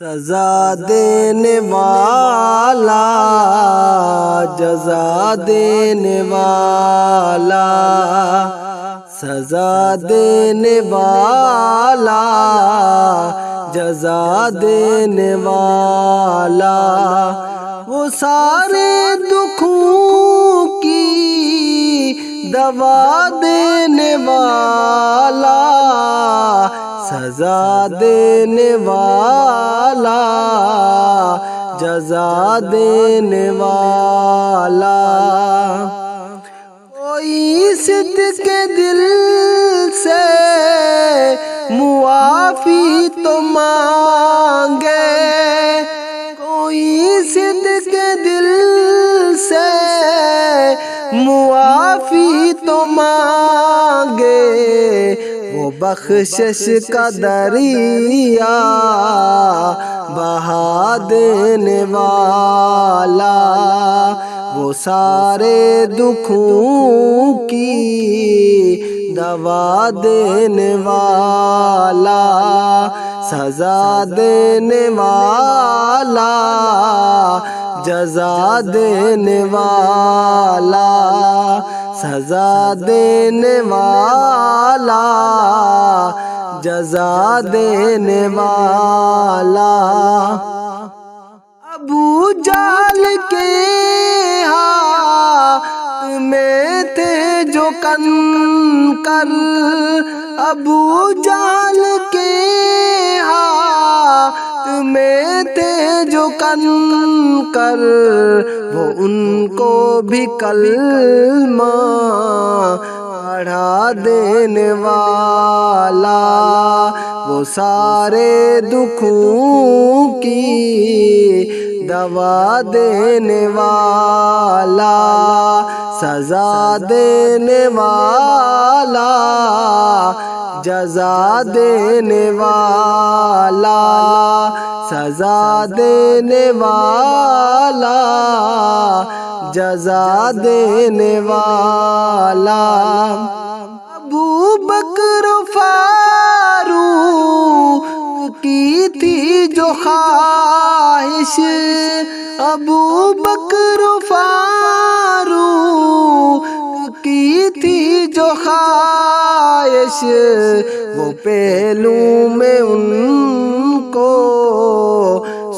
سزا دینے والا، جزا دینے والا، سزا دینے والا، جزا دینے والا، وہ سارے دکھوں کی دوا دینے والا، سزا دینے والا، جزا دینے والا۔ کوئی صدق کے دل سے معافی تو مانگے، کوئی صدق کے دل سے معافی تو مانگے، وہ بخشش کا دریا بہا دینے والا، وہ سارے دکھوں کی دوا دینے والا، سزا دینے والا، جزا دینے والا، سزا دینے والا، جزا دینے والا۔ ابو جہل کے ہاتھ میں تھے جو کنکر، ابو جہل کے ہاتھ میں تھے جو کنکر، وہ ان کو بھی کلمہ پڑھا دینے والا، وہ سارے دکھوں کی دوا دینے والا، سزا دینے والا، جزا دینے والا، سزا دینے والا، جزا دینے والا۔ ابو بکر فاروق کی تھی جو خواہش، ابو بکر فاروق کی تھی جو خواہش، وہ پہلو میں ان کو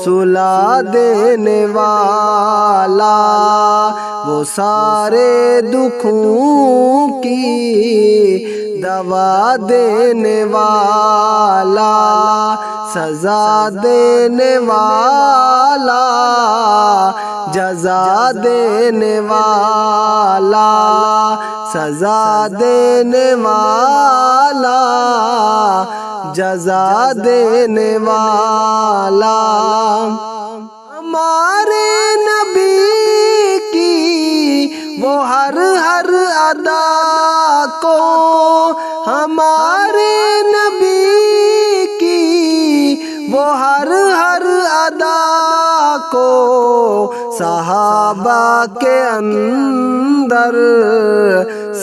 سلا دینے والا، وہ سارے دکھوں کی دوا دینے والا، سزا دینے والا، جزا دینے والا، سزا دینے والا، جزا دینے والا۔ ہمارے نبی کی وہ ہر ادا کو، ہمارے نبی کی وہ ہر ادا کو، صحابہ کے اندر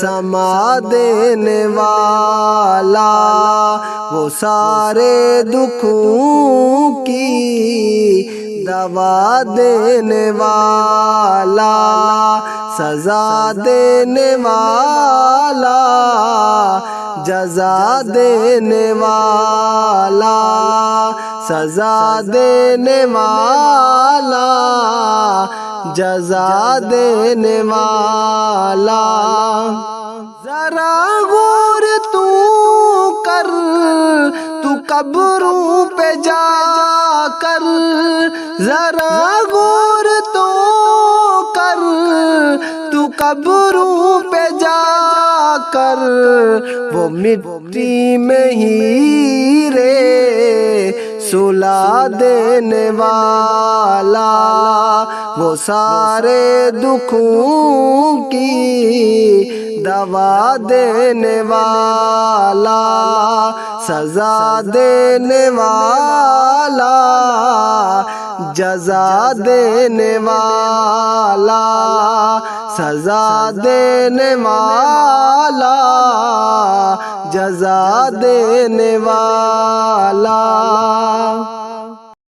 سما دینے والا، وہ سارے دکھوں کی دوا دینے والا، سزا دینے والا، جزا دینے والا، سزا دینے والا، جزا دینے والا۔ ذرا غور تو کر، تو قبروں پہ جا کر، ذرا غور تو کر، تو قبروں پہ جا کر، وہ مٹی میں ہیرے سلا دینے والا، وہ سارے دکھوں کی دوا دینے والا، سزا دینے والا، جزا دینے والا، سزا دینے والا، جزا دینے والا۔